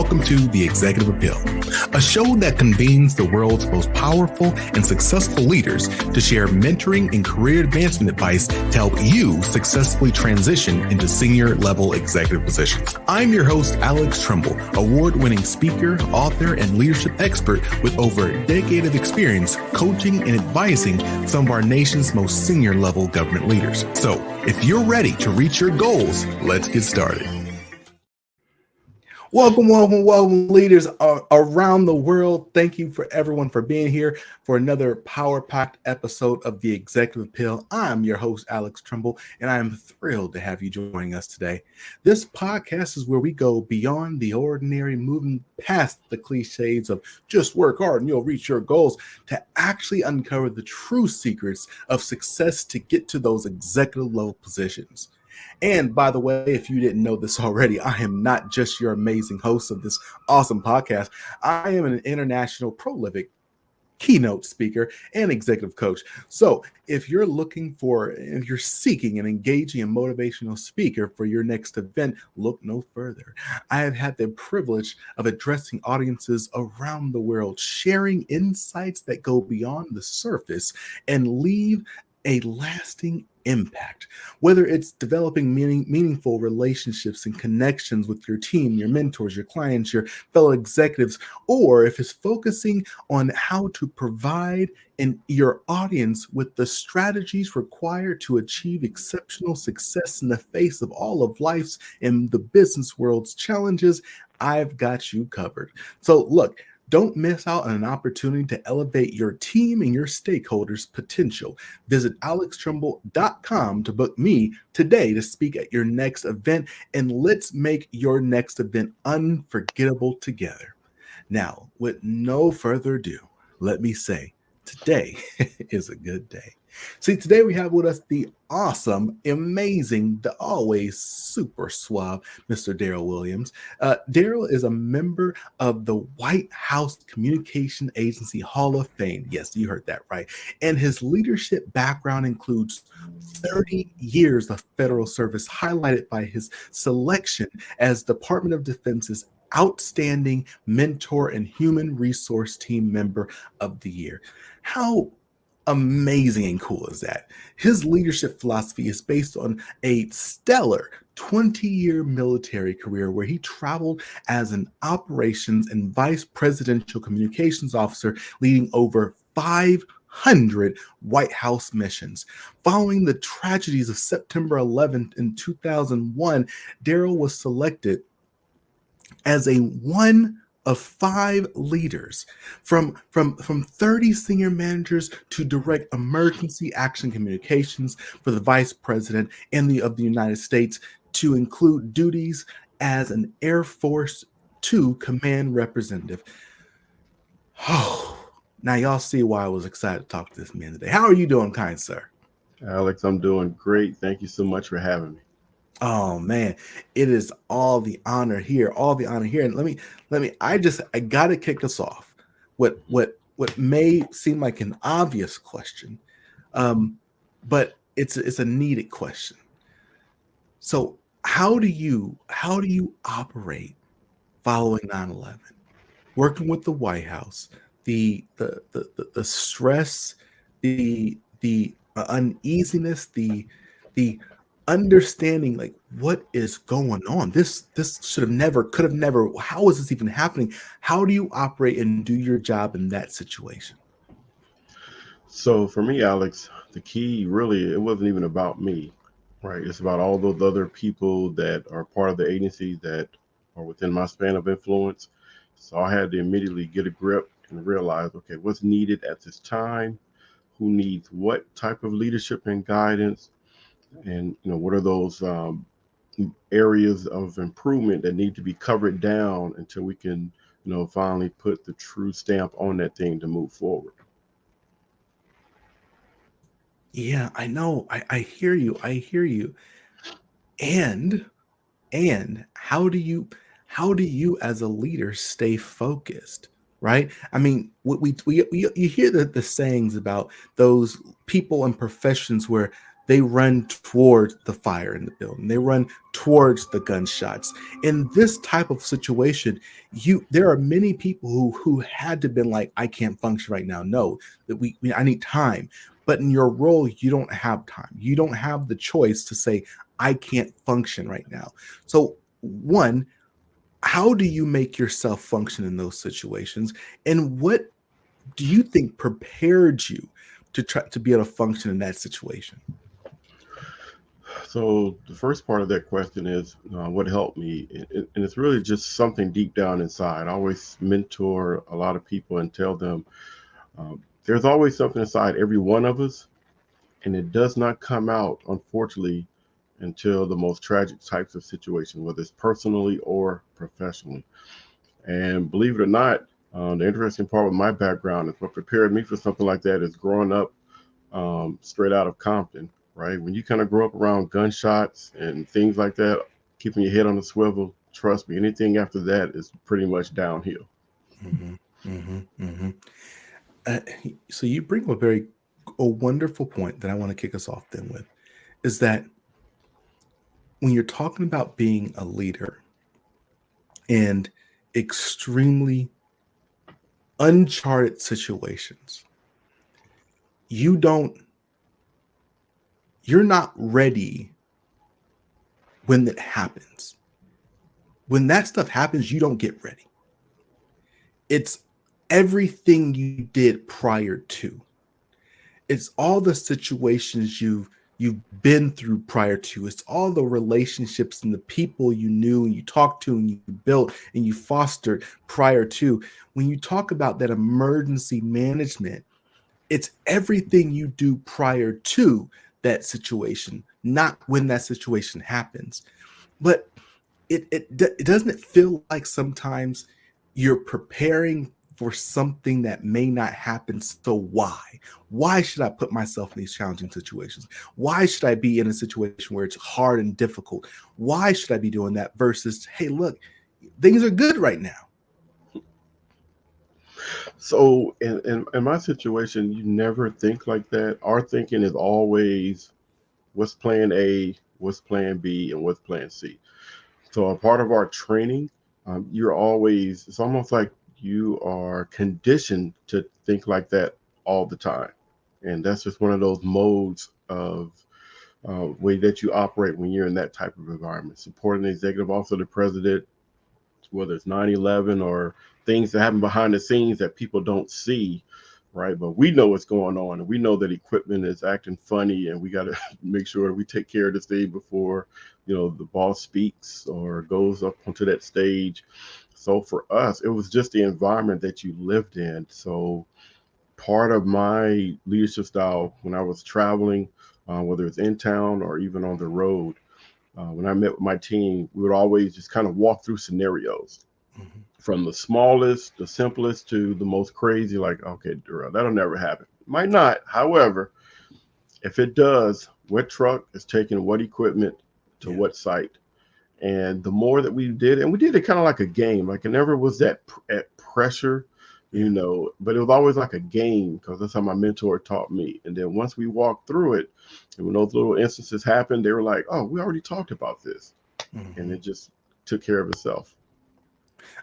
welcome to The Executive Appeal, a show that convenes the world's most powerful and successful leaders to share mentoring and career advancement advice to help you successfully transition into senior level executive positions. I'm your host, Alex Tremble, award-winning speaker, author, and leadership expert with over a decade of experience coaching and advising some of our nation's most senior level government leaders. So if you're ready to reach your goals, let's get started. Welcome, leaders around the world. Thank you for everyone for being here for another power-packed episode of The Executive Appeal. I'm your host, Alex Tremble, and I'm thrilled to have you joining us today. This podcast is where we go beyond the ordinary, moving past the cliches of just work hard and you'll reach your goals, to actually uncover the true secrets of success to get to those executive level positions. And by the way, if you didn't know this already, I am not just your amazing host of this awesome podcast. I am an international prolific keynote speaker and executive coach. So if you're seeking an engaging and motivational speaker for your next event, look no further. I have had the privilege of addressing audiences around the world, sharing insights that go beyond the surface and leave a lasting impact. Whether it's developing meaningful relationships and connections with your team, your mentors, your clients, your fellow executives, or if it's focusing on how to provide your audience with the strategies required to achieve exceptional success in the face of all of life's and the business world's challenges, I've got you covered. So look, don't miss out on an opportunity to elevate your team and your stakeholders' potential. Visit alextremble.com to book me today to speak at your next event, and let's make your next event unforgettable together. Now, with no further ado, let me say, today is a good day. See, today we have with us the awesome, amazing, the always super suave Mr. Darrell Williams. Darrell is a member of the White House Communication Agency Hall of Fame. Yes, you heard that right. And his leadership background includes 30 years of federal service, highlighted by his selection as Department of Defense's Outstanding Mentor and Human Resource Team Member of the Year. How amazing and cool is that? His leadership philosophy is based on a stellar 20-year military career where he traveled as an operations and vice presidential communications officer, leading over 500 White House missions. Following the tragedies of September 11th in 2001, Darrell was selected as a one of 5 leaders from 30 senior managers to direct emergency action communications for the vice president of the United States, to include duties as an Air Force 2 command representative. Oh, now y'all see why I was excited to talk to this man today. How are you doing, kind sir? Alex, I'm doing great. Thank you so much for having me. Oh man, it is all the honor here, And I gotta kick us off. What may seem like an obvious question, but it's a needed question. So how do you operate following 9/11? Working with the White House, the stress, the uneasiness, the understanding, like, what is going on? This could have never. How is this even happening? How do you operate and do your job in that situation? So for me, Alex, the key really, it wasn't even about me, right? It's about all those other people that are part of the agency that are within my span of influence. So I had to immediately get a grip and realize, okay, what's needed at this time? Who needs what type of leadership and guidance? And what are those areas of improvement that need to be covered down until we can finally put the true stamp on that thing to move forward. Yeah, I know. I hear you. And how do you as a leader stay focused? Right? I mean, you hear the sayings about those people and professions where they run towards the fire in the building. They run towards the gunshots. In this type of situation, there are many people who had to been like, I can't function right now. No, that I need time. But in your role, you don't have time. You don't have the choice to say, I can't function right now. So one, how do you make yourself function in those situations? And what do you think prepared you to try to be able to function in that situation? So the first part of that question is what helped me, and it's really just something deep down inside. I always mentor a lot of people and tell them there's always something inside every one of us, and it does not come out, unfortunately, until the most tragic types of situations, whether it's personally or professionally. And believe it or not, the interesting part with my background is what prepared me for something like that is growing up straight out of Compton, right? When you kind of grow up around gunshots and things like that, keeping your head on the swivel, trust me, anything after that is pretty much downhill. Mm-hmm, mm-hmm, mm-hmm. Uh, so you bring up a wonderful point that I want to kick us off then with, is that when you're talking about being a leader and extremely uncharted situations, you don't you're not ready when that happens. When that stuff happens, you don't get ready. It's everything you did prior to. It's all the situations you've been through prior to. It's all the relationships and the people you knew and you talked to and you built and you fostered prior to. When you talk about that emergency management, it's everything you do prior to that situation, not when that situation happens. But it doesn't it feel like sometimes you're preparing for something that may not happen. So why should I put myself in these challenging situations? Why should I be in a situation where it's hard and difficult? Why should I be doing that versus, hey, look, things are good right now? So in my situation, you never think like that. Our thinking is always what's plan A, what's plan B, and what's plan C. So a part of our training, you're always, it's almost like you are conditioned to think like that all the time. And that's just one of those modes of way that you operate when you're in that type of environment. Supporting the executive officer, the president, whether it's 9/11 or things that happen behind the scenes that people don't see, right? But we know what's going on, and we know that equipment is acting funny, and we got to make sure we take care of this thing before, the boss speaks or goes up onto that stage. So for us, it was just the environment that you lived in. So part of my leadership style when I was traveling, whether it's in town or even on the road, when I met with my team, we would always just kind of walk through scenarios Mm-hmm. from the smallest, the simplest to the most crazy. Like, okay, Darrell, that'll never happen. Might not. However, if it does, what truck is taking what equipment to Yeah. what site? And the more that we did, and we did it kind of like a game, like it never was at pressure, Yeah. but it was always like a game because that's how my mentor taught me. And then once we walked through it, and when those little instances happened, they were like, oh, we already talked about this. And Mm-hmm. it just took care of itself.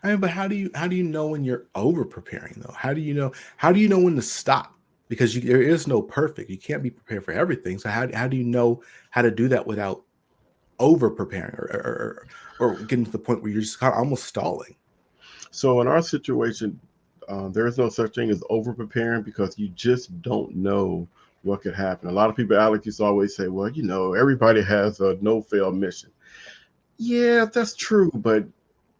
I mean, but how do you know when you're over preparing though? How do you know when to stop? Because there is no perfect. You can't be prepared for everything. So how do you know how to do that without over preparing or getting to the point where you're just kind of almost stalling? So in our situation, there is no such thing as over preparing because you just don't know what could happen. A lot of people, Alex, used to always say, well, everybody has a no fail mission. Yeah, that's true. But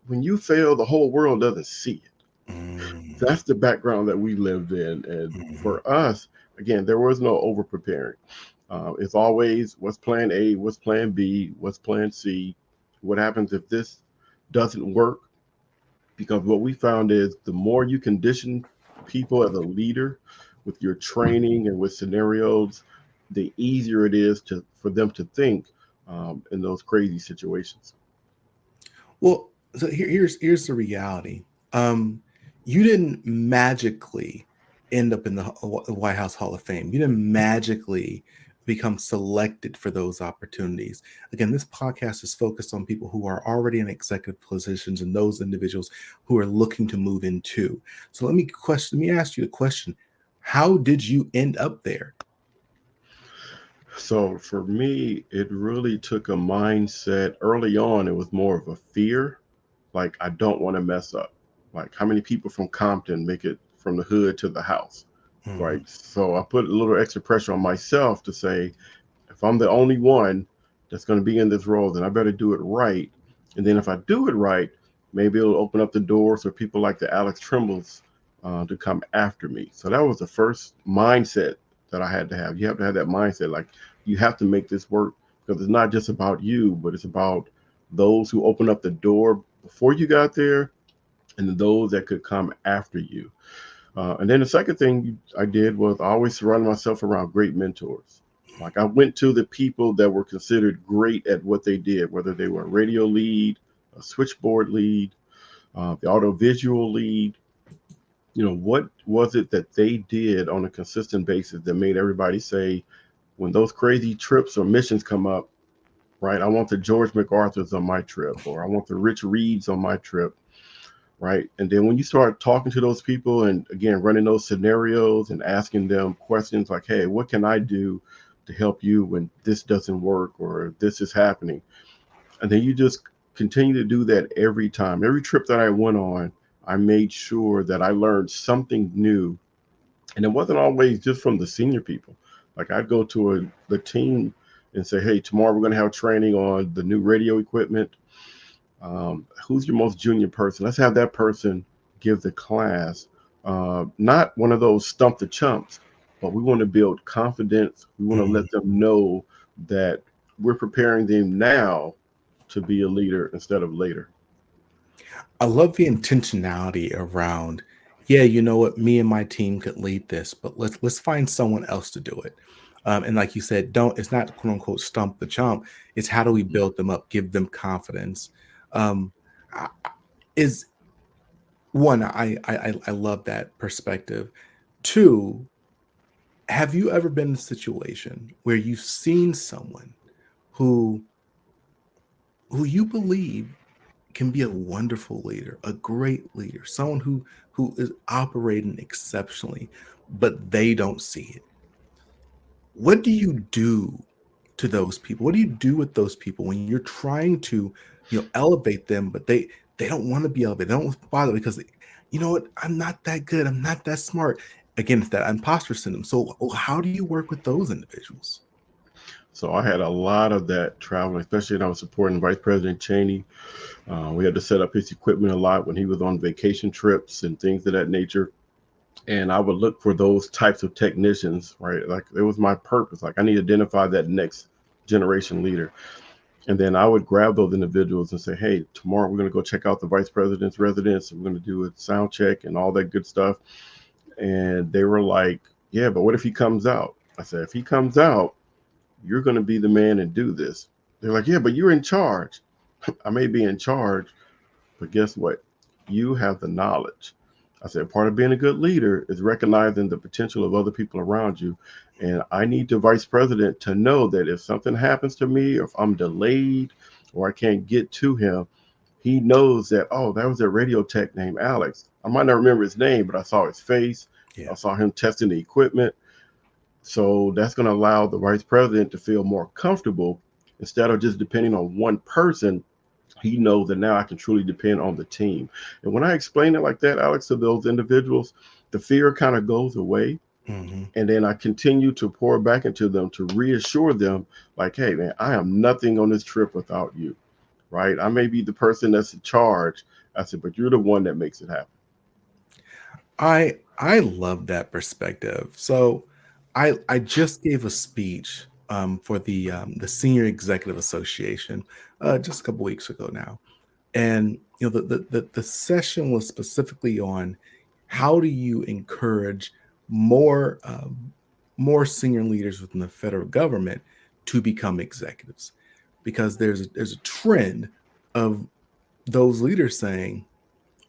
when you fail, the whole world doesn't see it. Mm, That's the background that we lived in. And mhm. for us, again, there was no over preparing. It's always what's plan A, what's plan B, what's plan C. What happens if this doesn't work? Because what we found is the more you condition people as a leader with your training and with scenarios, the easier it is for them to think in those crazy situations. Well, so here's the reality. Um, you didn't magically end up in the White House Hall of Fame. You didn't magically become selected for those opportunities. Again, this podcast is focused on people who are already in executive positions and those individuals who are looking to move into. So let me ask you a question. How did you end up there? So for me, it really took a mindset early on. It was more of a fear, like I don't want to mess up. Like how many people from Compton make it from the hood to the house, right? Mhm. So I put a little extra pressure on myself to say, if I'm the only one that's going to be in this role, then I better do it right. And then if I do it right, maybe it'll open up the doors for people like the Alex Trembles to come after me. So that was the first mindset that I had to have. You have to have that mindset, like you have to make this work because it's not just about you, but it's about those who open up the door before you got there and those that could come after you. And then the second thing I did was I always surround myself around great mentors. Like I went to the people that were considered great at what they did, whether they were a radio lead, a switchboard lead, the audiovisual lead. You know, what was it that they did on a consistent basis that made everybody say, when those crazy trips or missions come up, right? I want the George MacArthur's on my trip, or I want the Rich Reeds on my trip, right? And then when you start talking to those people and again running those scenarios and asking them questions like, hey, what can I do to help you when this doesn't work or this is happening? And then you just continue to do that every time. Every trip that I went on, I made sure that I learned something new. And it wasn't always just from the senior people. Like I'd go to the team and say, hey, tomorrow we're going to have training on the new radio equipment. Who's your most junior person? Let's have that person give the class. Not one of those stump the chumps, but we want to build confidence. We want to Mhm. let them know that we're preparing them now to be a leader instead of later. I love the intentionality around, yeah, you know what, me and my team could lead this, but let's find someone else to do it. And like you said, don't it's not quote unquote stump the chump. It's how do we build them up, give them confidence. Um, is one, I love that perspective. Two, have you ever been in a situation where you've seen someone who you believe can be a wonderful leader, a great leader, someone who is operating exceptionally, but they don't see it? What do you do to those people? What do you do with those people when you're trying to, elevate them, but they don't want to be elevated. They don't bother because you know what? I'm not that good. I'm not that smart. Again, it's that imposter syndrome. So, how do you work with those individuals? So I had a lot of that traveling, especially when I was supporting Vice President Cheney. We had to set up his equipment a lot when he was on vacation trips and things of that nature. And I would look for those types of technicians, right? Like it was my purpose. Like I need to identify that next generation leader. And then I would grab those individuals and say, hey, tomorrow we're going to go check out the vice president's residence. We're going to do a sound check and all that good stuff. And they were like, yeah, but what if he comes out? I said, if he comes out, you're going to be the man and do this. They're like, yeah, but you're in charge. I may be in charge, but guess what? You have the knowledge. I said, part of being a good leader is recognizing the potential of other people around you. And I need the vice president to know that if something happens to me, or if I'm delayed or I can't get to him, he knows that, oh, that was a radio tech named Alex. I might not remember his name, but I saw his face. Yeah. I saw him testing the equipment. So that's going to allow the vice president to feel more comfortable instead of just depending on one person. He knows that now I can truly depend on the team. And when I explain it like that, Alex, to those individuals, the fear kind of goes away. Hmm. And then I continue to pour back into them to reassure them, like, hey, man, I am nothing on this trip without you, right? I may be the person that's in charge. I said, but you're the one that makes it happen. I love that perspective. So I just gave a speech for the Senior Executive Association just a couple weeks ago now, and the session was specifically on how do you encourage more more senior leaders within the federal government to become executives, because there's a trend of those leaders saying,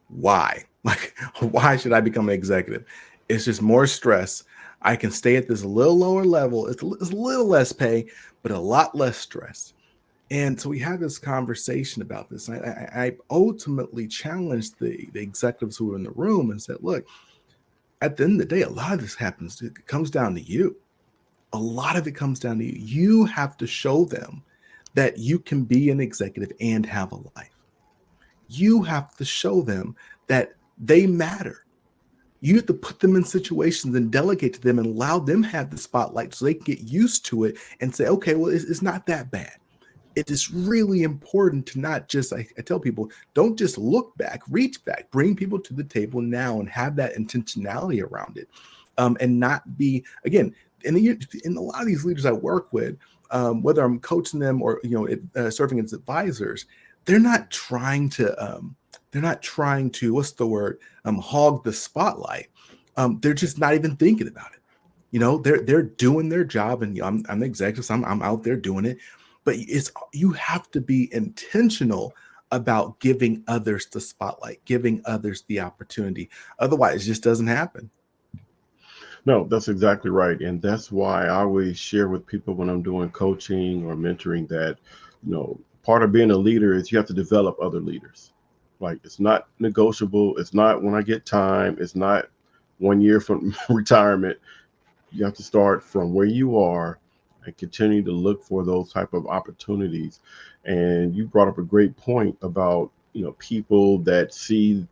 why? Like, why should I become an executive? It's just more stress. I can stay at this little lower level. It's a little less pay, but a lot less stress. And so we had this conversation about this. I ultimately challenged the executives who were in the room and said, look, at the end of the day, a lot of this happens. It comes down to you. A lot of it comes down to you. You have to show them that you can be an executive and have a life. You have to show them that they matter. You have to put them in situations and delegate to them and allow them have the spotlight so they can get used to it and say, okay, well, it's not that bad. It is really important to not just, I tell people, don't just look back, reach back, bring people to the table now and have that intentionality around it. And not be, again, in a lot of these leaders I work with, whether I'm coaching them or, serving as advisors, they're not trying to, what's the word, hog the spotlight. They're just not even thinking about it. They're doing their job, and I'm the executive, so I'm out there doing it. But you have to be intentional about giving others the spotlight, giving others the opportunity. Otherwise, it just doesn't happen. No, that's exactly right. And that's why I always share with people when I'm doing coaching or mentoring that, part of being a leader is you have to develop other leaders. Like, it's not negotiable. It's not when I get time. It's not 1 year from retirement. You have to start from where you are and continue to look for those type of opportunities. And you brought up a great point about, people that see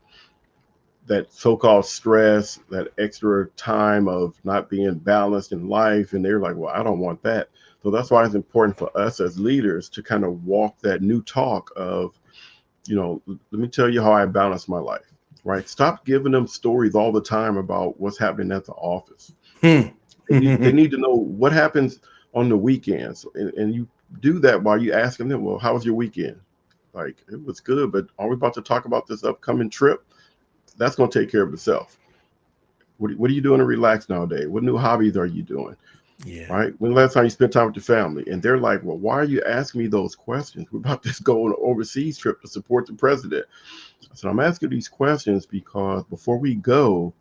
that so-called stress, that extra time of not being balanced in life, and they're like, well, I don't want that. So that's why it's important for us as leaders to kind of walk that new talk of, let me tell you how I balance my life, right? Stop giving them stories all the time about what's happening at the office. They need to know what happens on the weekends. And you do that while you asking them, well, how was your weekend? Like, it was good, but are we about to talk about this upcoming trip? That's going to take care of itself. What are you doing to relax nowadays? What new hobbies are you doing? Yeah. Right? When the last time you spent time with your family? And they're like, well, why are you asking me those questions? We're about to go on an overseas trip to support the president. So I'm asking these questions because before we go,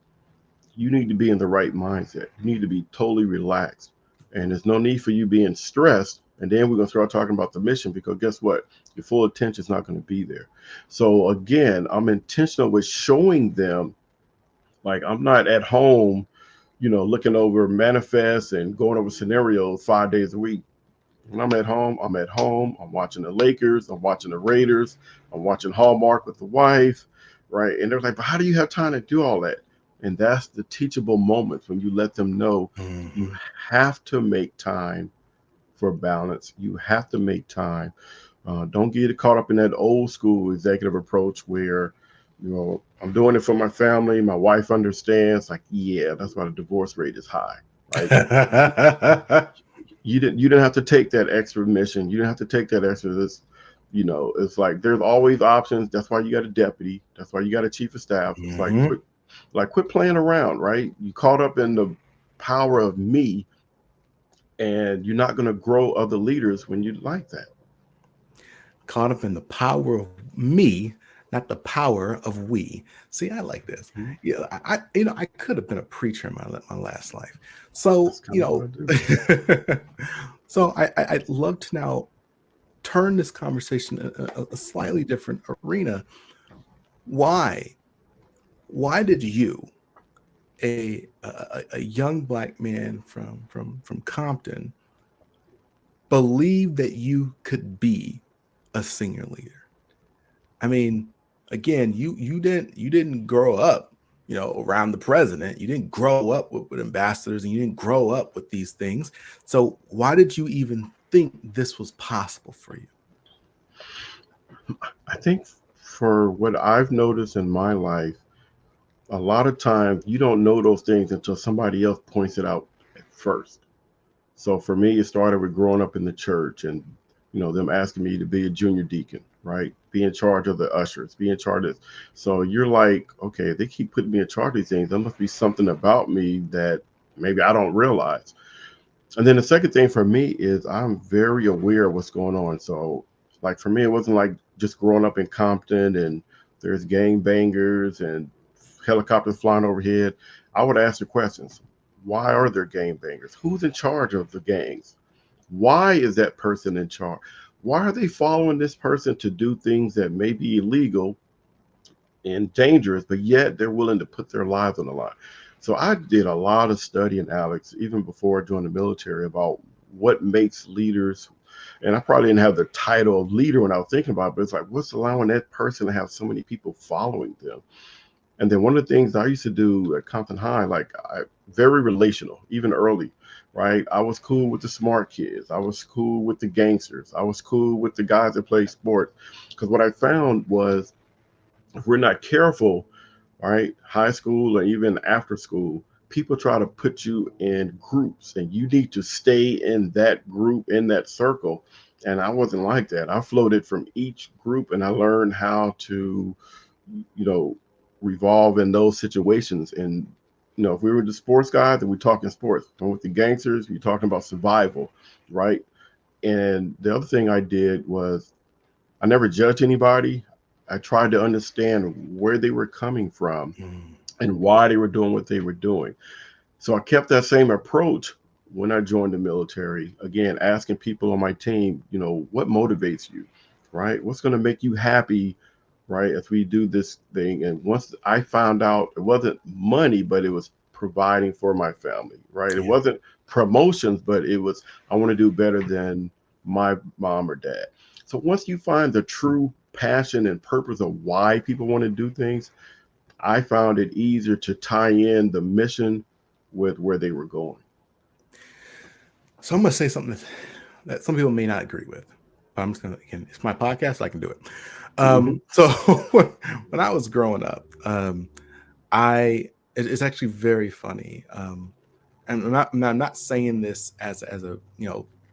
you need to be in the right mindset. You need to be totally relaxed. And there's no need for you being stressed. And then we're going to start talking about the mission, because guess what? Your full attention is not going to be there. So again, I'm intentional with showing them, like, I'm not at home, looking over manifests and going over scenarios 5 days a week. When I'm at home, I'm at home. I'm watching the Lakers. I'm watching the Raiders. I'm watching Hallmark with the wife, right? And they're like, but how do you have time to do all that? And that's the teachable moments when you let them know you have to make time for balance. You have to make time. Don't get caught up in that old school executive approach where, I'm doing it for my family. My wife understands. Like, yeah, that's why the divorce rate is high, right? You didn't have to take that extra mission. You didn't have to take that extra this. It's like there's always options. That's why you got a deputy. That's why you got a chief of staff. It's quit playing around, right? You caught up in the power of me, and you're not going to grow other leaders when you like that. Caught up in the power of me, not the power of we. See, I like this. Mm-hmm. Yeah, I could have been a preacher in my last life. So, That's kind of what I do. so I'd love to now turn this conversation a slightly different arena. Why? Why did you, a young Black man from Compton, believe that you could be a senior leader? I mean, again, you didn't grow up, around the president. You didn't grow up with ambassadors, and you didn't grow up with these things. So why did you even think this was possible for you? I think for what I've noticed in my life, a lot of times you don't know those things until somebody else points it out at first. So for me, it started with growing up in the church and, them asking me to be a junior deacon, right? Be in charge of the ushers, be in charge of this. So you're like, okay, they keep putting me in charge of these things. There must be something about me that maybe I don't realize. And then the second thing for me is I'm very aware of what's going on. So like for me, it wasn't like just growing up in Compton and there's gang bangers and helicopters flying overhead. I would ask the questions. Why are there gangbangers? Who's in charge of the gangs? Why is that person in charge? Why are they following this person to do things that may be illegal and dangerous, but yet they're willing to put their lives on the line? So I did a lot of studying, Alex, even before I joined the military, about what makes leaders. And I probably didn't have the title of leader when I was thinking about it, but it's like, what's allowing that person to have so many people following them? And then one of the things I used to do at Compton High, like very relational, even early, right? I was cool with the smart kids. I was cool with the gangsters. I was cool with the guys that play sports. Because what I found was if we're not careful, right, high school or even after school, people try to put you in groups and you need to stay in that group, in that circle. And I wasn't like that. I floated from each group and I learned how to, you know, revolve in those situations. And, if we were the sports guys, then we're talking sports. And with the gangsters, you're talking about survival, right? And the other thing I did was I never judged anybody. I tried to understand where they were coming from Mm. and why they were doing what they were doing. So I kept that same approach when I joined the military. Again, asking people on my team, what motivates you, right? What's going to make you happy, right? As we do this thing. And once I found out it wasn't money, but it was providing for my family, right? It Yeah. wasn't promotions, but it was, I want to do better than my mom or dad. So once you find the true passion and purpose of why people want to do things, I found it easier to tie in the mission with where they were going. So I'm going to say something that some people may not agree with, but I'm just going to, again, it's my podcast, so I can do it. Hmm. So when I was growing up, it's actually very funny. And I'm not saying this as a,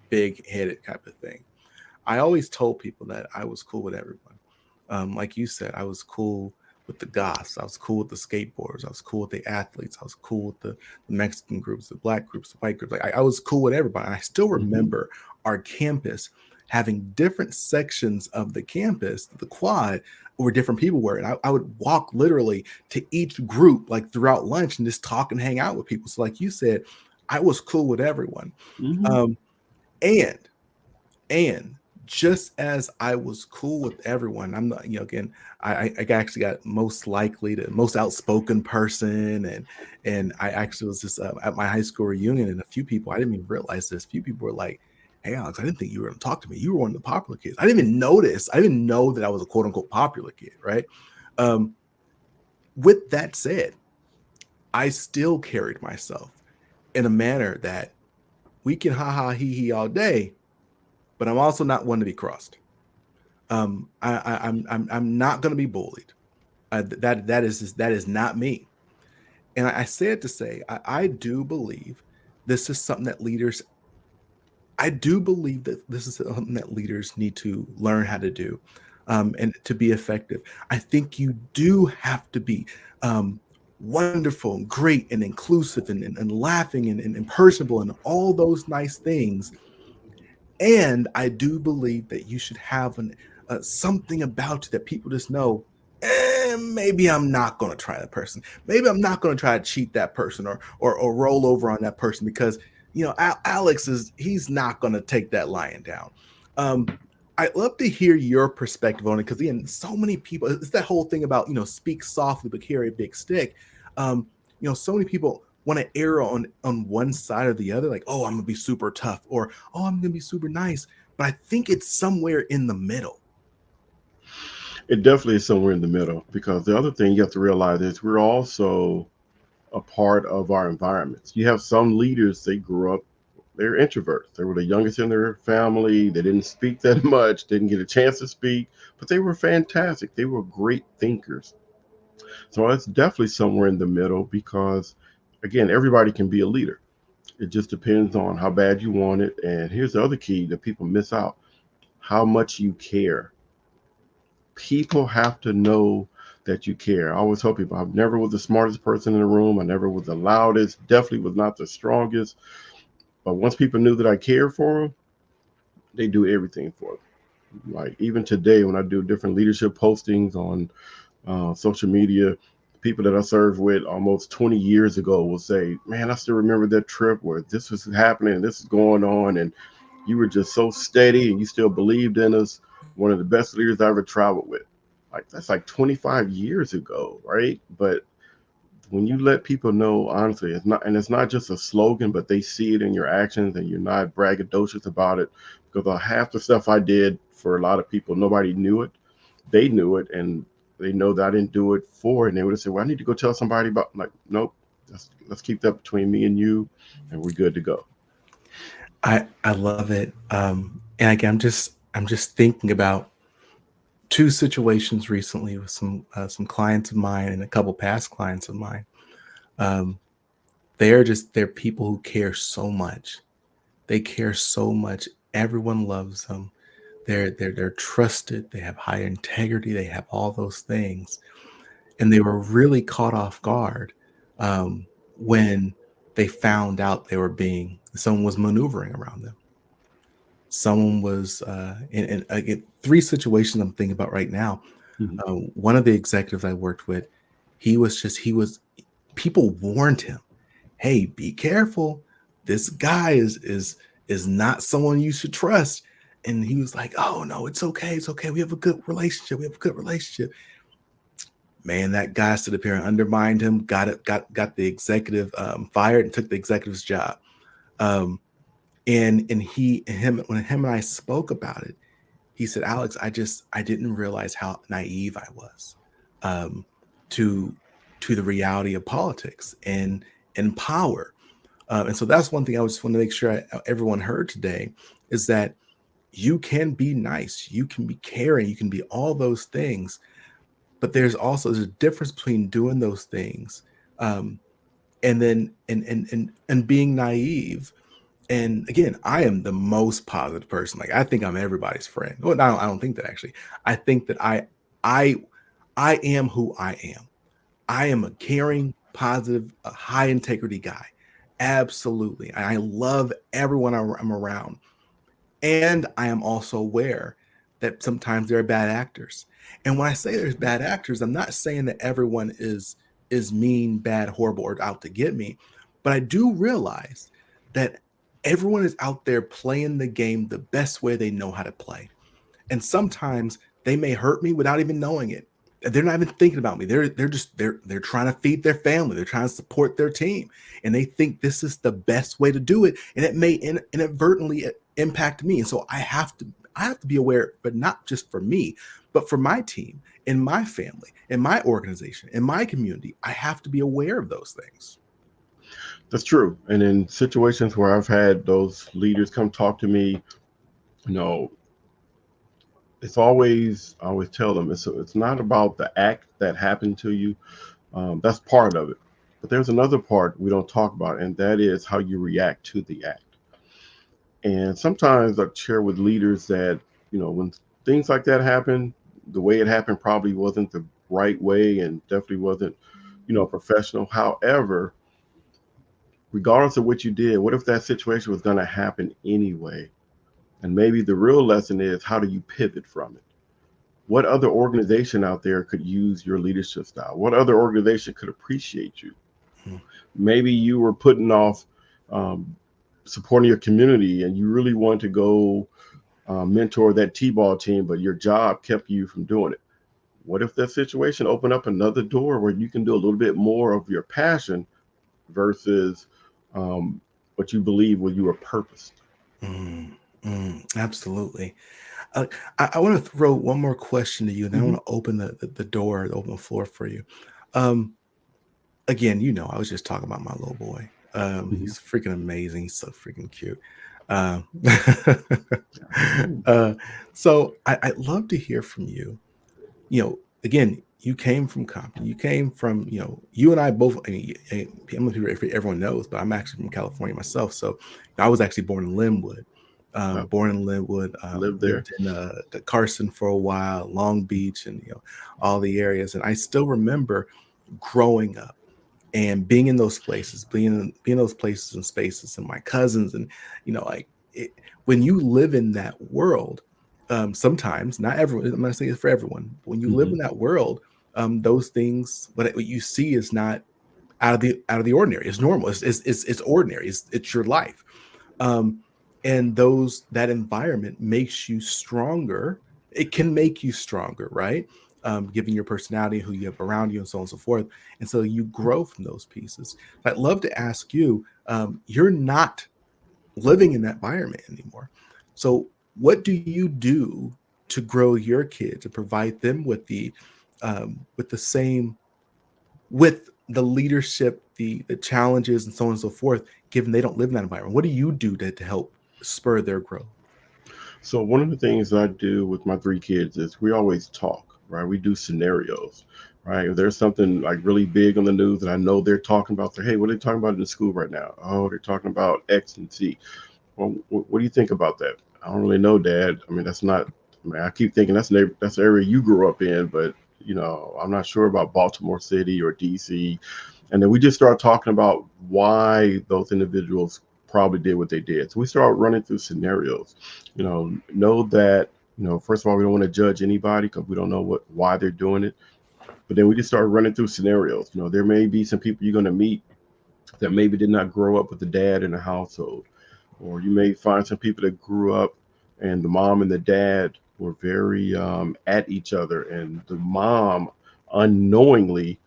big headed type of thing. I always told people that I was cool with everyone. Like you said, I was cool with the goths. I was cool with the skateboarders. I was cool with the athletes. I was cool with the Mexican groups, the black groups, the white groups. Like I was cool with everybody. And I still Hmm. remember our campus having different sections of the campus, the quad, where different people were. And I would walk literally to each group like throughout lunch and just talk and hang out with people. So like you said, I was cool with everyone. Hmm. Um, and and just as I was cool with everyone, I'm not, again, I actually got most likely the most outspoken person, and I actually was just at my high school reunion, and a few people I didn't even realize this. A few people were like, "Hey, Alex, I didn't think you were going to talk to me. You were one of the popular kids." I didn't even notice. I didn't know that I was a quote unquote popular kid, right? Um, with that said, I still carried myself in a manner that we can ha ha he he all day, but I'm also not one to be crossed. I'm not going to be bullied. That is not me. And I said to say I do believe this is something that leaders. I do believe that this is something that leaders need to learn how to do, and to be effective. I think you do have to be wonderful and great and inclusive and laughing and personable and all those nice things. And I do believe that you should have something about you that people just know. Maybe I'm not going to try that person. Maybe I'm not going to try to cheat that person or roll over on that person because Alex he's not going to take that lion down. Um, I'd love to hear your perspective on it because again, so many people. It's that whole thing about speak softly but carry a big stick. So many people want to err on one side or the other, like, oh, I'm gonna be super tough, or oh, I'm gonna be super nice. But I think it's somewhere in the middle. It definitely is somewhere in the middle because the other thing you have to realize is we're also a part of our environments. You have some leaders, they grew up, they're introverts. They were the youngest in their family. They didn't speak that much, didn't get a chance to speak, but they were fantastic. They were great thinkers. So it's definitely somewhere in the middle because, again, everybody can be a leader. It just depends on how bad you want it. And here's the other key that people miss out: how much you care. People have to know that you care. I always tell people I never was the smartest person in the room. I never was the loudest, definitely was not the strongest. But once people knew that I cared for them, they do everything for them. Like even today, when I do different leadership postings on social media, people that I served with almost 20 years ago will say, "Man, I still remember that trip where this was happening and this is going on, and you were just so steady and you still believed in us. One of the best leaders I ever traveled with." Like that's like 25 years ago, right? But when you let people know honestly, it's not just a slogan, but they see it in your actions and you're not braggadocious about it. Because half the stuff I did for a lot of people, nobody knew it. They knew it, and they know that I didn't do it for it. And they would have said, "Well, I need to go tell somebody about." I'm like, nope, let's keep that between me and you, and we're good to go. I love it. And again, I'm just thinking about two situations recently with some clients of mine and a couple past clients of mine. Um, they're people who care so much. They care so much. Everyone loves them. They're trusted. They have high integrity. They have all those things, and they were really caught off guard when they found out someone was maneuvering around them. Someone was in again, three situations I'm thinking about right now. Mhm. One of the executives I worked with, he was people warned him, "Hey, be careful. This guy is not someone you should trust." And he was like, "Oh no, it's okay. It's okay. We have a good relationship. We have a good relationship." Man, that guy stood up here and undermined him, got the executive fired and took the executive's job. Um, and when him and I spoke about it, he said, "Alex, I didn't realize how naive I was um, to the reality of politics and power." And so that's one thing I just want to make sure everyone heard today is that you can be nice, you can be caring, you can be all those things, but there's a difference between doing those things um, and then and being naive. And again, I am the most positive person. Like I think I'm everybody's friend. Well, I don't think that actually. I think that I I am who I am. I am a caring, positive, a high integrity guy. Absolutely. I love everyone I'm around. And I am also aware that sometimes there are bad actors. And when I say there's bad actors, I'm not saying that everyone is mean, bad, horrible, or out to get me. But I do realize that everyone is out there playing the game the best way they know how to play. And sometimes they may hurt me without even knowing it. They're not even thinking about me. They're trying to feed their family. They're trying to support their team, and they think this is the best way to do it. And it may inadvertently impact me. And so I have to be aware, but not just for me, but for my team, in my family, in my organization, in my community. I have to be aware of those things. That's true. And in situations where I've had those leaders come talk to me, you know, I always tell them it's not about the act that happened to you. That's part of it. But there's another part we don't talk about, and that is how you react to the act. And sometimes I share with leaders that, when things like that happen, the way it happened probably wasn't the right way and definitely wasn't, professional. However, regardless of what you did, what if that situation was going to happen anyway? And maybe the real lesson is, how do you pivot from it? What other organization out there could use your leadership style? What other organization could appreciate you? Mm. Maybe you were putting off um, supporting your community and you really want to go mentor that T-ball team, but your job kept you from doing it. What if that situation opened up another door where you can do a little bit more of your passion versus um, what you believe when you were purposed? Absolutely. Uh, I want to throw one more question to you, and then I Hmm. want to open the door, the open floor for you. Um, Again, I was just talking about my little boy. Hmm. He's freaking amazing. He's so freaking cute. Um, Absolutely. uh, so I'd love to hear from you. Again, you came from Compton. You came from, you and I both. I mean, I'm not sure if everyone knows, but I'm actually from California myself. So I was actually born in Linwood. Born in Linwood, Live there. lived in Carson for a while, Long Beach, and all the areas. And I still remember growing up and being in those places, being in those places and spaces, and my cousins, and like when you live in that world, sometimes not everyone. I'm not saying it's for everyone, but when you live Hmm. in that world, those things, what you see is not out of the ordinary. It's normal. It's ordinary. It's your life. Um, and that environment makes you stronger. It can make you stronger, right? Given your personality, who you have around you, and so on and so forth. And so you grow from those pieces. I'd love to ask you, you're not living in that environment anymore. So what do you do to grow your kids, to provide them with the same, with the leadership, the challenges, and so on and so forth, given they don't live in that environment? What do you do to help spur their growth? So one of the things I do with my three kids is we always talk, right? We do scenarios, right? If there's something like really big on the news that I know they're talking about, hey, what are they talking about in the school right now? Oh, they're talking about X and Z. Well, what do you think about that? I don't really know, Dad. I mean, that's not. I mean, I keep thinking that's the area you grew up in, but I'm not sure about Baltimore City or DC. And then we just start talking about why those individuals probably did what they did. So we start running through scenarios. Know that first of all, we don't want to judge anybody because we don't know why they're doing it. But then we just start running through scenarios. There may be some people you're going to meet that maybe did not grow up with the dad in the household, or you may find some people that grew up and the mom and the dad were very at each other, and the mom unknowingly,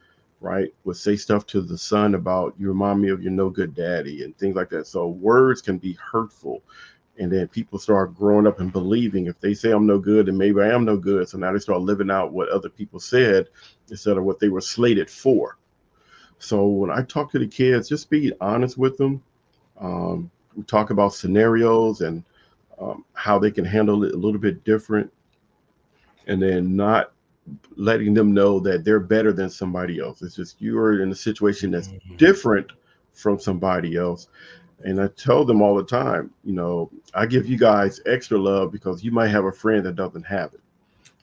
right, would say stuff to the son about, you remind me of your no good daddy, and things like that. So words can be hurtful, and then people start growing up and believing if they say I'm no good, then maybe I am no good. So now they start living out what other people said instead of what they were slated for. So when I talk to the kids, just be honest with them. We talk about scenarios and how they can handle it a little bit different, and then not letting them know that they're better than somebody else. It's just you are in a situation that's different from somebody else. And I tell them all the time, I give you guys extra love because you might have a friend that doesn't have it,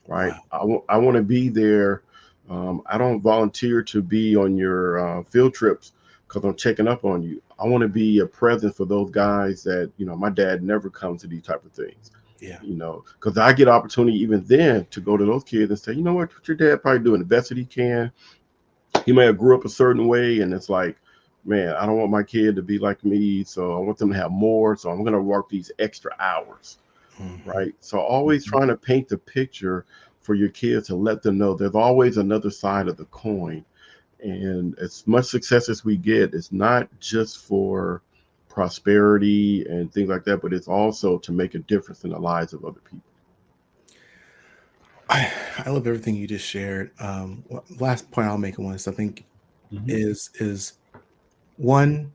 right? Wow. I want to be there. I don't volunteer to be on your field trips because I'm checking up on you. I want to be a presence for those guys that, my dad never comes to these type of things. Yeah. Because I get opportunity even then to go to those kids and say, what your dad probably doing the best that he can. He may have grew up a certain way, and it's like, man, I don't want my kid to be like me, so I want them to have more. So I'm going to work these extra hours, Mhm. right? So always Mhm. trying to paint the picture for your kids to let them know there's always another side of the coin. And as much success as we get, it's not just for prosperity and things like that, but it's also to make a difference in the lives of other people. I, I love everything you just shared. Last point I'll make on this, I think, Mhm. is one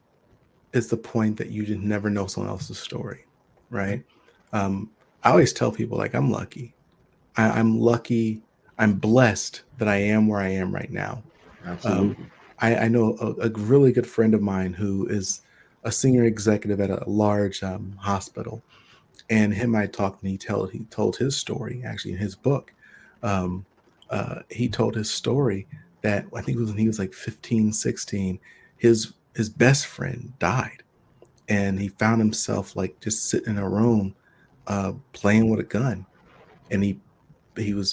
is the point that you just never know someone else's story, right? Um, I always tell people, like, I'm lucky. I'm lucky. I'm blessed that I am where I am right now. Um, Absolutely. I know a really good friend of mine who is a senior executive at a large hospital, and him and I talked, and he told his story actually in his book. Um, he told his story that I think it was when he was like 15, 16. His best friend died, and he found himself like just sitting in a room, playing with a gun, and he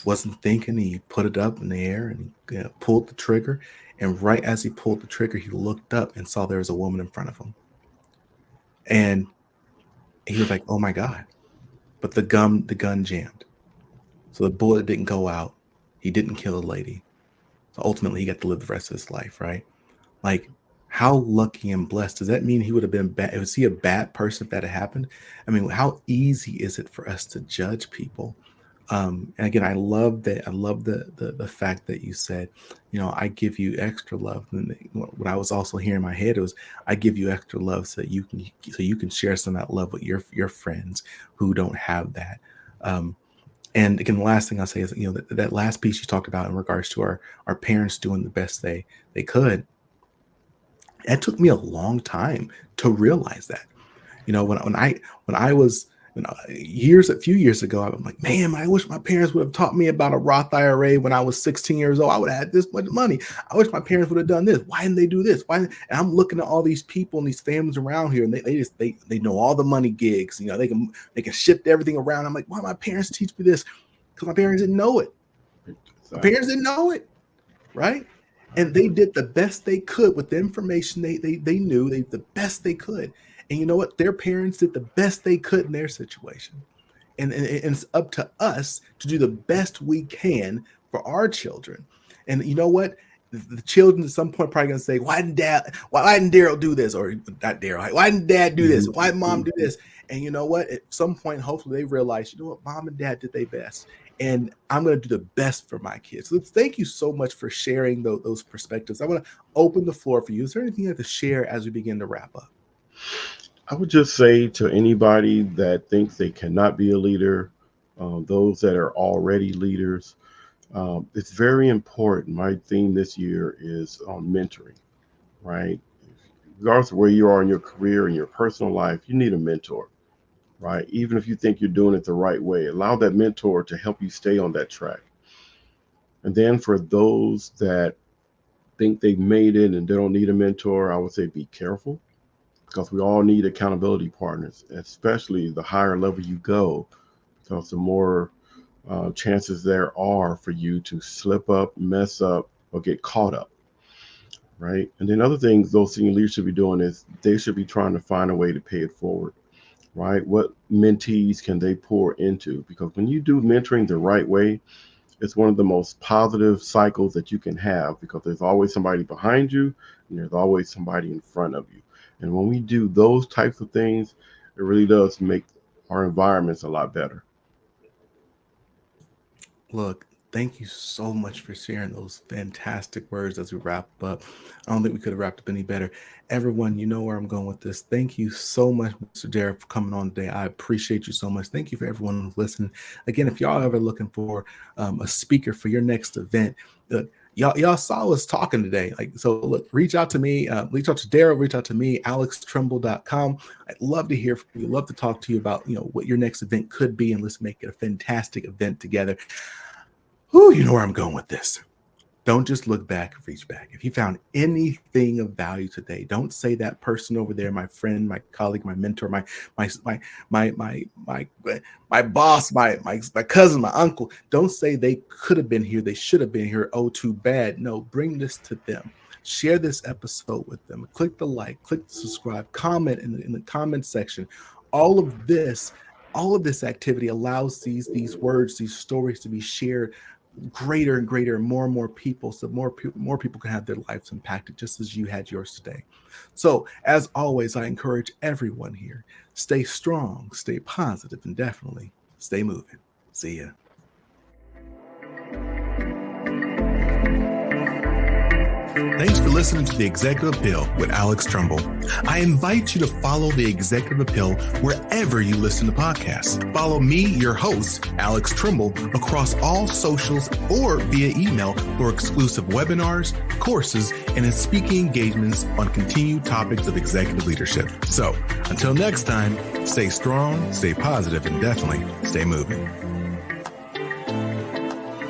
wasn't thinking. He put it up in the air and he pulled the trigger. And right as he pulled the trigger, he looked up and saw there was a woman in front of him. And he was like, "Oh my God!" But the gun jammed, so the bullet didn't go out. He didn't kill the lady. So ultimately, he got to live the rest of his life, right? Like, how lucky and blessed does that mean? He would have been bad. Was he a bad person if that had happened? I mean, how easy is it for us to judge people? And again, I love that. I love the fact that you said, I give you extra love. And what I was also hearing in my head was, I give you extra love so you can share some of that love with your friends who don't have that. Um, and again, the last thing I'll say is, that last piece you talked about in regards to our parents doing the best they could. It took me a long time to realize that. When I was, a few years ago, I'm like, man, I wish my parents would have taught me about a Roth IRA when I was 16 years old. I would have had this much money. I wish my parents would have done this. Why didn't they do this? And I'm looking at all these people and these families around here, and they know all the money gigs. They can shift everything around. I'm like, why my parents teach me this? Because my parents didn't know it. My Exactly. parents didn't know it. right? And they did the best they could with the information they knew, the best they could. And you know what? Their parents did the best they could in their situation. And it's up to us to do the best we can for our children. And you know what? The children at some point probably gonna say, why didn't Darrell do this? Or not Darrell, why didn't Dad do this? Why did Mom do this? And you know what? At some point, hopefully they realize, you know what, Mom and Dad did their best. And I'm going to do the best for my kids. So thank you so much for sharing those perspectives. I want to open the floor for you. Is there anything you have to share as we begin to wrap up? I would just say to anybody that thinks they cannot be a leader, those that are already leaders, it's very important. My theme this year is on mentoring, right? Regardless of where you are in your career, in your personal life, you need a mentor, right? Even if you think you're doing it the right way, allow that mentor to help you stay on that track. And then for those that think they've made it and they don't need a mentor, I would say be careful, because we all need accountability partners, especially the higher level you go, because the more chances there are for you to slip up, mess up, or get caught up, right? And then other things those senior leaders should be doing is they should be trying to find a way to pay it forward, right? What mentees can they pour into? Because when you do mentoring the right way, it's one of the most positive cycles that you can have, because there's always somebody behind you and there's always somebody in front of you. And when we do those types of things, it really does make our environments a lot better. Look, thank you so much for sharing those fantastic words as we wrap up. I don't think we could have wrapped up any better. Everyone, you know where I'm going with this. Thank you so much, Mr. Darrell, for coming on today. I appreciate you so much. Thank you for everyone who's listening. Again, if y'all ever looking for a speaker for your next event, y'all saw us talking today. So look, reach out to me, reach out to Darrell, reach out to me, alextremble.com. I'd love to hear from you. Love to talk to you about, what your next event could be, and let's make it a fantastic event together. Whew, you know where I'm going with this. Don't just look back, reach back. If you found anything of value today, don't say that person over there, my friend, my colleague, my mentor, my boss, my cousin, my uncle. Don't say they could have been here, they should have been here. Oh, too bad. No, bring this to them. Share this episode with them. Click the like, click the subscribe, comment in the comment section. All of this activity allows these words, these stories to be shared greater and greater, more and more people, so more people can have their lives impacted just as you had yours today. So as always, I encourage everyone here, stay strong, stay positive, and definitely stay moving. See ya. Thanks for listening to The Executive Appeal with Alex Tremble. I invite you to follow The Executive Appeal wherever you listen to podcasts. Follow me, your host, Alex Tremble, across all socials or via email for exclusive webinars, courses, and in speaking engagements on continued topics of executive leadership. So until next time, stay strong, stay positive, and definitely stay moving.